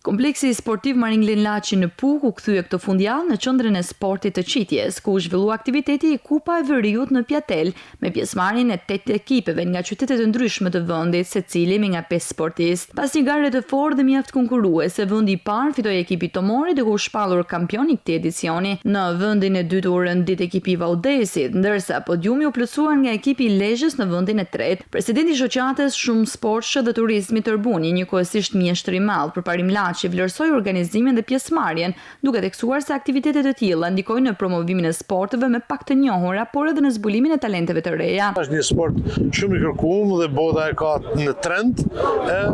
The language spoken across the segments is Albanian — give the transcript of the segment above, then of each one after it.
Kompleksi sportiv Maringlin Laçi në Puk u kthye këtë fundjavë në qendrën e sportit të Qitjes, ku u zhvillua aktiviteti i Kupa e Veriut në Pjatel, me pjesëmarrjen e 8 ekipeve nga qytetet e ndryshme të vendit, secili me nga 5 sportistë. Pas një gare të fortë dhe mjaft konkurruese, vendi i parë fitoi ekipi Tomori, duke u shpallur kampion i këtij edicioni. Në vendin e dytë u rendit ekipi Vaudesit, ndërsa podiumi u plotësua nga ekipi i Lezhës në vendin e tretë. Presidenti i shoqatës Shumë Sportsh dhe Turizmi Tërbuni, njëkohësisht mjeshtër i madh për Parim Laçi, vlerësoi organizimin dhe pjesëmarrjen, duke theksuar se aktivitetet e tilla ndikojnë në promovimin e sporteve me pak të njohura, por edhe në zbulimin e talenteve të reja. Është një sport shumë i kërkuar dhe bota e ka në trend.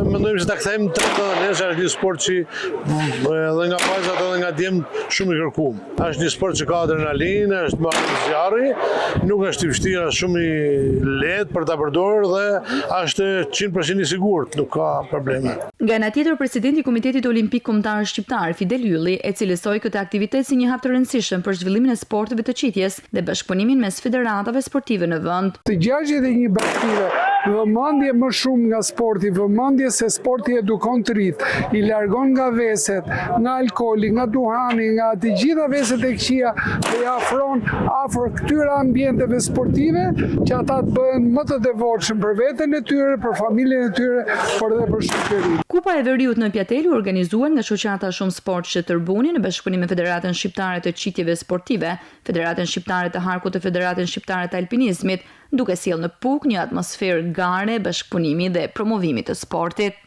Mendojmë se ta kthejmë trendin e Lezhës, është një sport që edhe nga vajzat edhe nga djemt shumë i kërkuar. Është një sport që ka adrenalinë, është marrë zjarri, nuk është i vështirë, është shumë i lehtë për ta përdorur dhe është 100% i sigurt, nuk ka probleme. Nga ana tjetër, presidenti i Komitetit Olimpik Kombëtar Shqiptar, Fidel Ylli, e cilësoi këtë aktivitet si një hap të rëndësishëm për zhvillimin e sporteve të Qitjes dhe bashkëpunimin mes federatave sportive në vend. Të 61 baktive, vëmendje më shumë nga sporti, vëmendje se sporti edukon të rit, i largon nga veset, nga alkooli, nga duhani, nga të gjitha veset e këqija, dhe i afron afër këtyre ambienteve sportive që ata të bëhen më të devotshëm për veten e tyre, për familjen e tyre, por edhe për shoqërinë. Kupa e Veriut në Pjatel u organizuar nga shoqata Shumë Sportsh e Tërbuni në bashkëpunim me Federatën Shqiptare të Qitjeve Sportive, Federatën Shqiptare të Harkut dhe Federatën Shqiptare të Alpinizmit, duke sjellë në Puk një atmosferë gare, bashkëpunimi dhe promovimi të sportit.